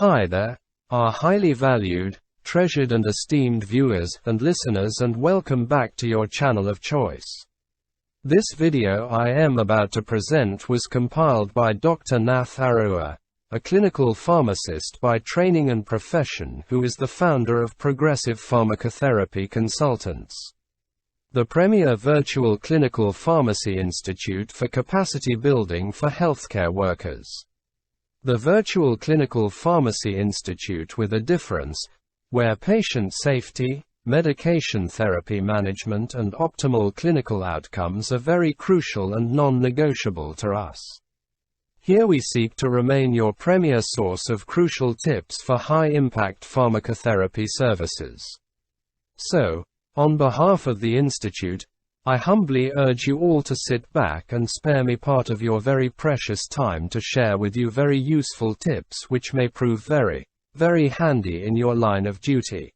Hi there, our highly valued, treasured and esteemed viewers and listeners, and welcome back to your channel of choice. This video I am about to present was compiled by Dr. Nath Arora, a clinical pharmacist by training and profession who is the founder of Progressive Pharmacotherapy Consultants, the premier virtual clinical pharmacy institute for capacity building for healthcare workers. The Virtual Clinical Pharmacy Institute with a difference, where patient safety, medication therapy management and optimal clinical outcomes are very crucial and non-negotiable to us. Here we seek to remain your premier source of crucial tips for high-impact pharmacotherapy services. So, on behalf of the Institute, I humbly urge you all to sit back and spare me part of your very precious time to share with you very useful tips which may prove very, very handy in your line of duty.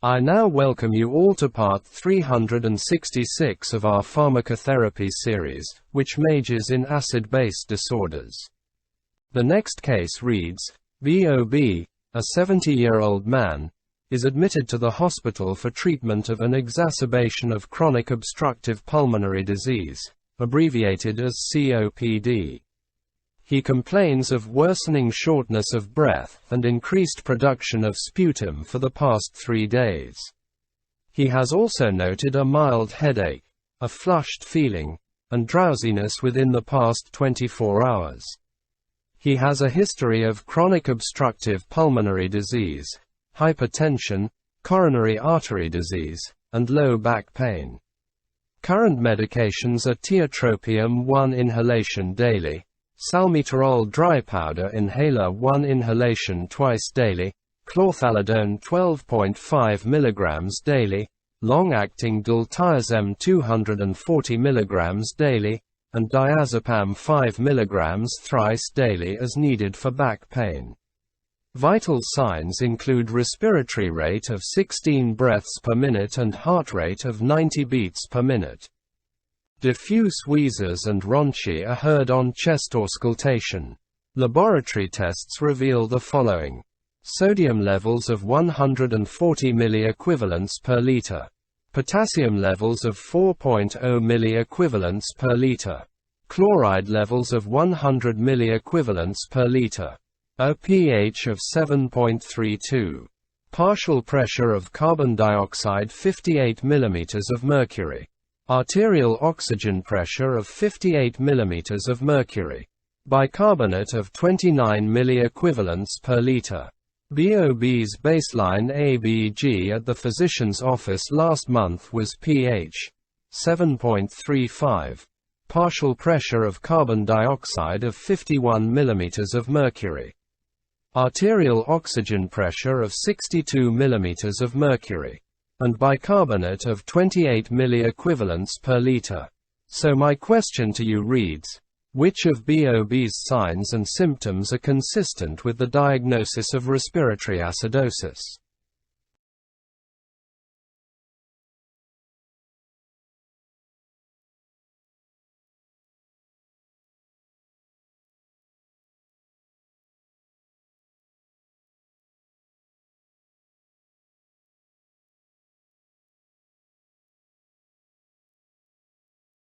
I now welcome you all to part 366 of our pharmacotherapy series, which majors in acid-base disorders. The next case reads, B.O.B, a 70-year-old man, is admitted to the hospital for treatment of an exacerbation of chronic obstructive pulmonary disease, abbreviated as COPD. He complains of worsening shortness of breath and increased production of sputum for the past 3 days. He has also noted a mild headache, a flushed feeling, and drowsiness within the past 24 hours. He has a history of chronic obstructive pulmonary disease, hypertension, coronary artery disease, and low back pain. Current medications are tiotropium 1 inhalation daily, salmeterol dry powder inhaler 1 inhalation twice daily, chlorthalidone 12.5 mg daily, long-acting diltiazem 240 mg daily, and diazepam 5 mg thrice daily as needed for back pain. Vital signs include respiratory rate of 16 breaths per minute and heart rate of 90 beats per minute. Diffuse wheezes and rhonchi are heard on chest auscultation. Laboratory tests reveal the following: sodium levels of 140 milliequivalents per liter, potassium levels of 4.0 milliequivalents per liter, chloride levels of 100 milliequivalents per liter, a pH of 7.32, partial pressure of carbon dioxide 58 mm of mercury, arterial oxygen pressure of 58 mm of mercury, bicarbonate of 29 milliequivalents per liter. B.O.B's baseline ABG at the physician's office last month was pH 7.35, partial pressure of carbon dioxide of 51 mm of mercury, arterial oxygen pressure of 62 mm of mercury, and bicarbonate of 28 milliequivalents per liter. So my question to you reads, which of B.O.B's signs and symptoms are consistent with the diagnosis of respiratory acidosis?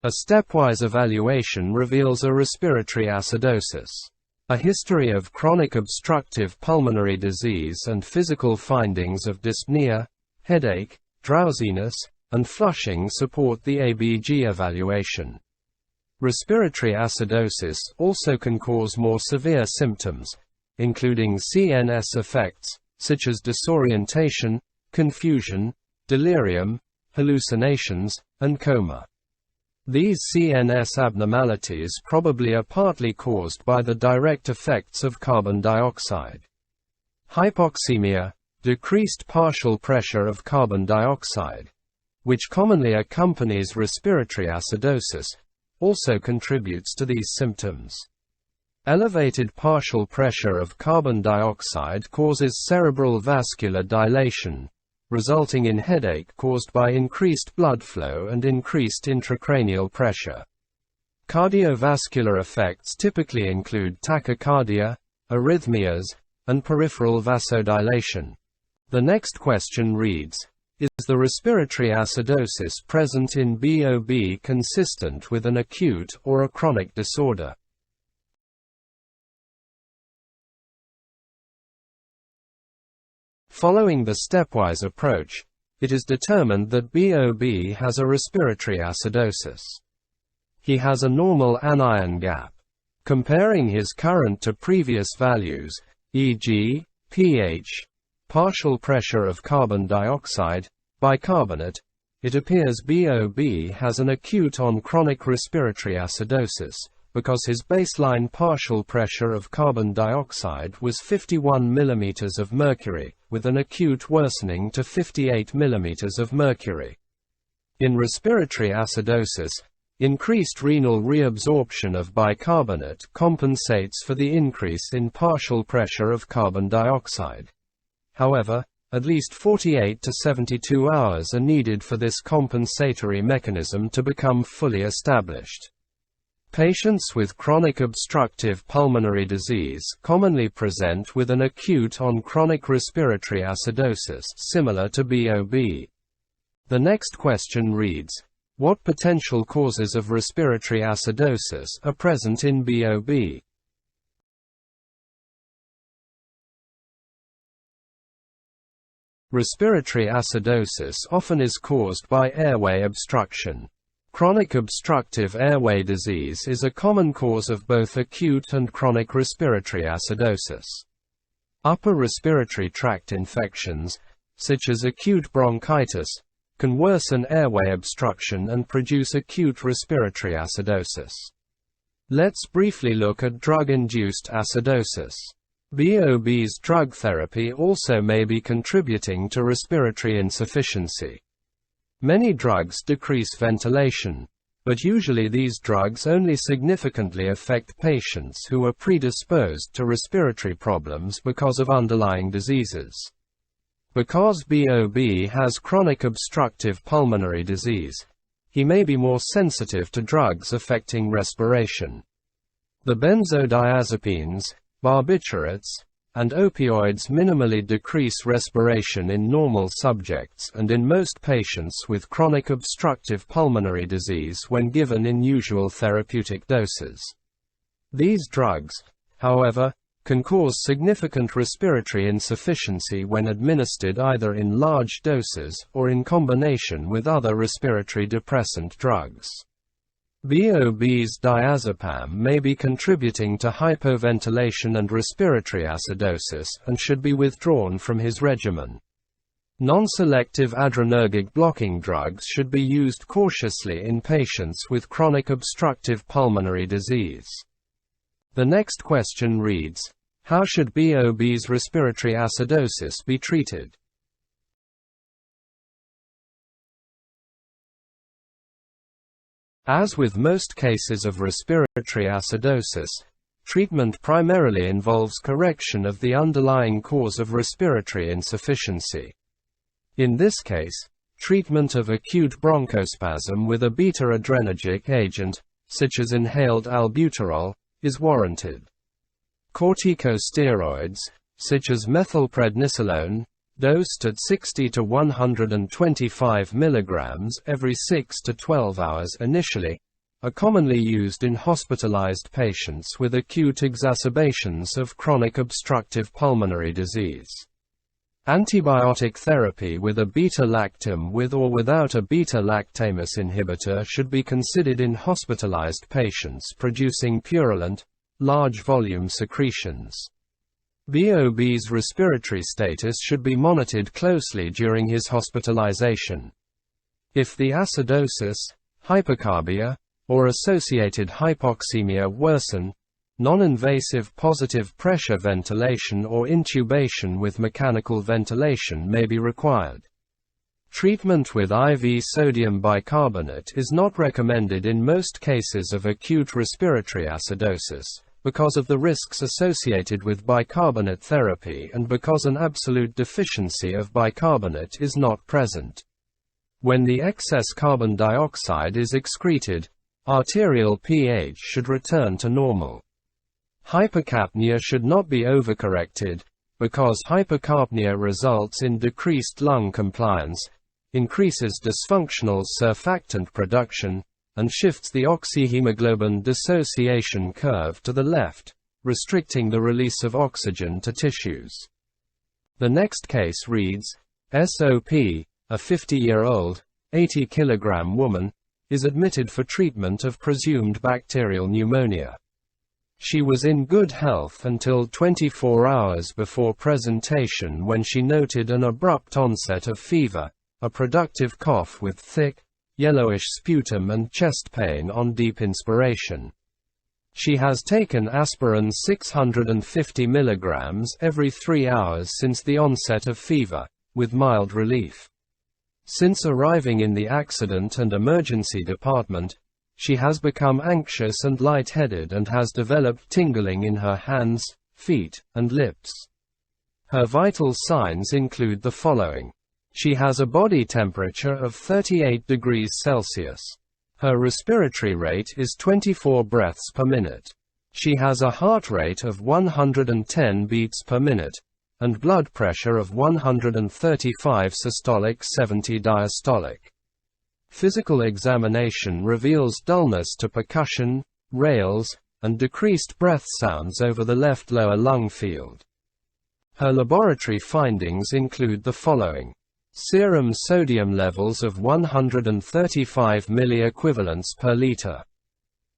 A stepwise evaluation reveals a respiratory acidosis. A history of chronic obstructive pulmonary disease and physical findings of dyspnea, headache, drowsiness, and flushing support the ABG evaluation. Respiratory acidosis also can cause more severe symptoms, including CNS effects, such as disorientation, confusion, delirium, hallucinations, and coma. These CNS abnormalities probably are partly caused by the direct effects of carbon dioxide. Hypoxemia, decreased partial pressure of carbon dioxide, which commonly accompanies respiratory acidosis, also contributes to these symptoms. Elevated partial pressure of carbon dioxide causes cerebral vascular dilation, resulting in headache caused by increased blood flow and increased intracranial pressure. Cardiovascular effects typically include tachycardia, arrhythmias, and peripheral vasodilation. The next question reads, is the respiratory acidosis present in B.O.B consistent with an acute or a chronic disorder? Following the stepwise approach, it is determined that B.O.B has a respiratory acidosis. He has a normal anion gap. Comparing his current to previous values, e.g., pH, partial pressure of carbon dioxide, bicarbonate, it appears B.O.B has an acute on chronic respiratory acidosis, because his baseline partial pressure of carbon dioxide was 51 mm of mercury, with an acute worsening to 58 mm of mercury. In respiratory acidosis, increased renal reabsorption of bicarbonate compensates for the increase in partial pressure of carbon dioxide. However, at least 48 to 72 hours are needed for this compensatory mechanism to become fully established. Patients with chronic obstructive pulmonary disease commonly present with an acute on chronic respiratory acidosis similar to B.O.B. The next question reads, what potential causes of respiratory acidosis are present in B.O.B? Respiratory acidosis often is caused by airway obstruction. Chronic obstructive airway disease is a common cause of both acute and chronic respiratory acidosis. Upper respiratory tract infections, such as acute bronchitis, can worsen airway obstruction and produce acute respiratory acidosis. Let's briefly look at drug-induced acidosis. B.O.B's drug therapy also may be contributing to respiratory insufficiency. Many drugs decrease ventilation, but usually these drugs only significantly affect patients who are predisposed to respiratory problems because of underlying diseases. Because B.O.B has chronic obstructive pulmonary disease, he may be more sensitive to drugs affecting respiration. The benzodiazepines, barbiturates, and opioids minimally decrease respiration in normal subjects and in most patients with chronic obstructive pulmonary disease when given in usual therapeutic doses. These drugs, however, can cause significant respiratory insufficiency when administered either in large doses or in combination with other respiratory depressant drugs. B.O.B's diazepam may be contributing to hypoventilation and respiratory acidosis and should be withdrawn from his regimen. Non-selective adrenergic blocking drugs should be used cautiously in patients with chronic obstructive pulmonary disease. The next question reads, how should B.O.B's respiratory acidosis be treated? As with most cases of respiratory acidosis, treatment primarily involves correction of the underlying cause of respiratory insufficiency. In this case, treatment of acute bronchospasm with a beta-adrenergic agent, such as inhaled albuterol, is warranted. Corticosteroids, such as methylprednisolone, dosed at 60 to 125 mg every 6 to 12 hours initially, are commonly used in hospitalized patients with acute exacerbations of chronic obstructive pulmonary disease. Antibiotic therapy with a beta-lactam with or without a beta-lactamase inhibitor should be considered in hospitalized patients producing purulent, large-volume secretions. B.O.B's respiratory status should be monitored closely during his hospitalization. If the acidosis, hypercarbia, or associated hypoxemia worsen, non-invasive positive pressure ventilation or intubation with mechanical ventilation may be required. Treatment with IV sodium bicarbonate is not recommended in most cases of acute respiratory acidosis, because of the risks associated with bicarbonate therapy and because an absolute deficiency of bicarbonate is not present. When the excess carbon dioxide is excreted, arterial pH should return to normal. Hypercapnia should not be overcorrected, because hypercapnia results in decreased lung compliance, increases dysfunctional surfactant production, and shifts the oxyhemoglobin dissociation curve to the left, restricting the release of oxygen to tissues. The next case reads, S.O.P., a 50-year-old, 80-kilogram woman, is admitted for treatment of presumed bacterial pneumonia. She was in good health until 24 hours before presentation when she noted an abrupt onset of fever, a productive cough with thick, yellowish sputum and chest pain on deep inspiration. She has taken aspirin 650 mg every 3 hours since the onset of fever, with mild relief. Since arriving in the accident and emergency department, she has become anxious and lightheaded and has developed tingling in her hands, feet, and lips. Her vital signs include the following. She has a body temperature of 38 degrees Celsius. Her respiratory rate is 24 breaths per minute. She has a heart rate of 110 beats per minute, and blood pressure of 135 systolic 70 diastolic. Physical examination reveals dullness to percussion, rales, and decreased breath sounds over the left lower lung field. Her laboratory findings include the following. Serum sodium levels of 135 milliequivalents per liter.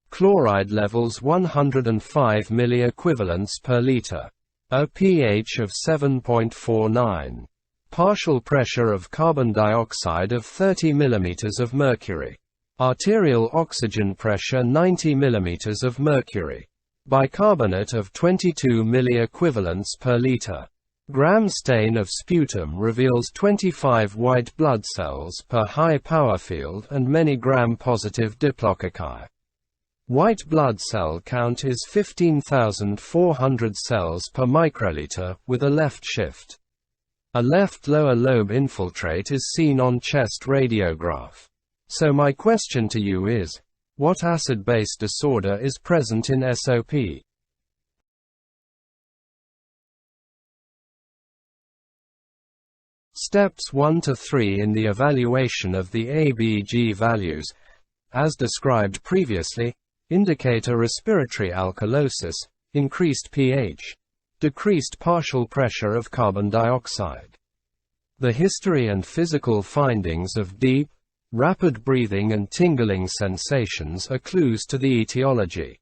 Chloride levels 105 milliequivalents per liter. A pH of 7.49. Partial pressure of carbon dioxide of 30 mm of mercury. Arterial oxygen pressure 90 mm of mercury. Bicarbonate of 22 milliequivalents per liter. Gram stain of sputum reveals 25 white blood cells per high power field and many gram-positive diplococci. White blood cell count is 15,400 cells per microliter with a left shift. A left lower lobe infiltrate is seen on chest radiograph. So my question to you is, what acid-base disorder is present in S.O.P.? Steps 1 to 3 in the evaluation of the ABG values, as described previously, indicate a respiratory alkalosis, increased pH, decreased partial pressure of carbon dioxide. The history and physical findings of deep, rapid breathing and tingling sensations are clues to the etiology.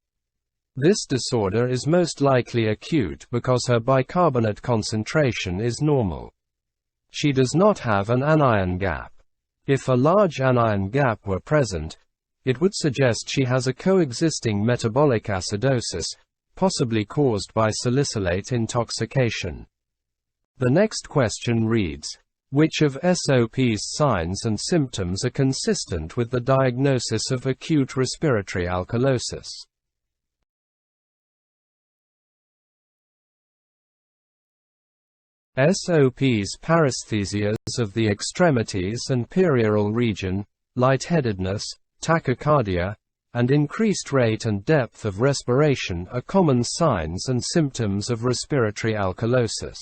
This disorder is most likely acute because her bicarbonate concentration is normal. She does not have an anion gap. If a large anion gap were present, it would suggest she has a coexisting metabolic acidosis, possibly caused by salicylate intoxication. The next question reads, which of S.O.P.'s signs and symptoms are consistent with the diagnosis of acute respiratory alkalosis? S.O.P.'s paresthesias of the extremities and perioral region, lightheadedness, tachycardia, and increased rate and depth of respiration are common signs and symptoms of respiratory alkalosis.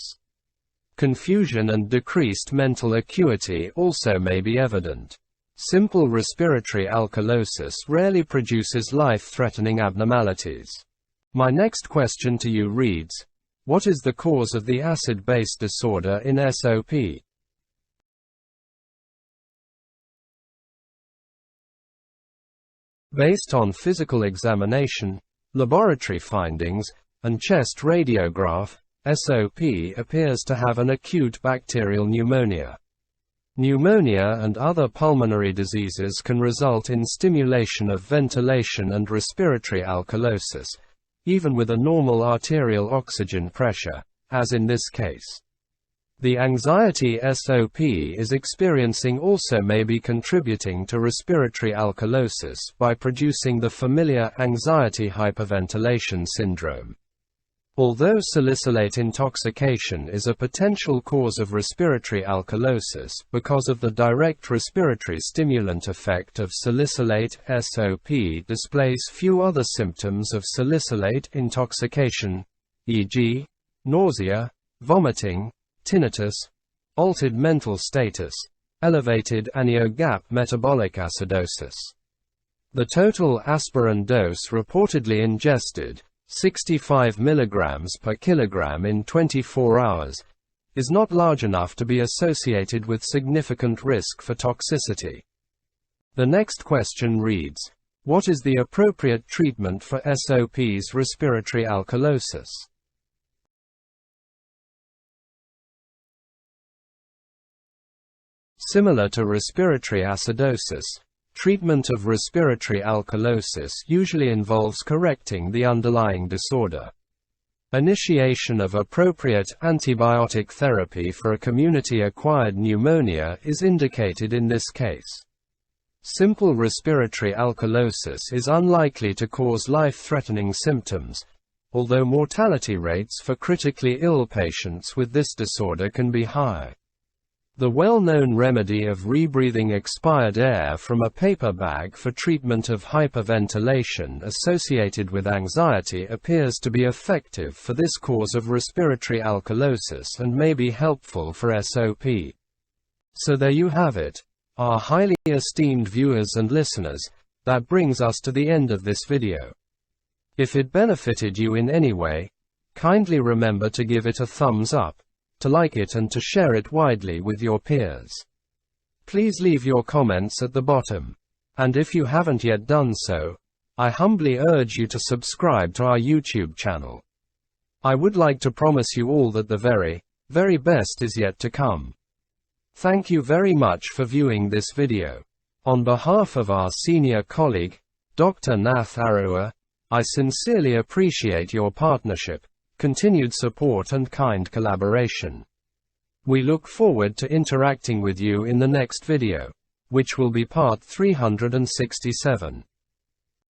Confusion and decreased mental acuity also may be evident. Simple respiratory alkalosis rarely produces life-threatening abnormalities. My next question to you reads, what is the cause of the acid-base disorder in S.O.P.? Based on physical examination, laboratory findings, and chest radiograph, S.O.P. appears to have an acute bacterial pneumonia. Pneumonia and other pulmonary diseases can result in stimulation of ventilation and respiratory alkalosis, even with a normal arterial oxygen pressure, as in this case. The anxiety S.O.P. is experiencing also may be contributing to respiratory alkalosis by producing the familiar anxiety hyperventilation syndrome. Although salicylate intoxication is a potential cause of respiratory alkalosis because of the direct respiratory stimulant effect of salicylate, S.O.P. displays few other symptoms of salicylate intoxication, e.g., nausea, vomiting, tinnitus, altered mental status, elevated NEO-gap metabolic acidosis. The total aspirin dose reportedly ingested, 65 mg per kilogram in 24 hours, is not large enough to be associated with significant risk for toxicity. The next question reads, what is the appropriate treatment for S.O.P's respiratory alkalosis? Similar to respiratory acidosis, treatment of respiratory alkalosis usually involves correcting the underlying disorder. Initiation of appropriate antibiotic therapy for a community-acquired pneumonia is indicated in this case. Simple respiratory alkalosis is unlikely to cause life-threatening symptoms, although mortality rates for critically ill patients with this disorder can be high. The well-known remedy of rebreathing expired air from a paper bag for treatment of hyperventilation associated with anxiety appears to be effective for this cause of respiratory alkalosis and may be helpful for S.O.P. So there you have it, our highly esteemed viewers and listeners. That brings us to the end of this video. If it benefited you in any way, kindly remember to give it a thumbs up, to like it and to share it widely with your peers. Please leave your comments at the bottom. And if you haven't yet done so, I humbly urge you to subscribe to our YouTube channel. I would like to promise you all that the very, very best is yet to come. Thank you very much for viewing this video. On behalf of our senior colleague, Dr. Nath Arua, I sincerely appreciate your partnership, continued support and kind collaboration. We look forward to interacting with you in the next video, which will be part 367.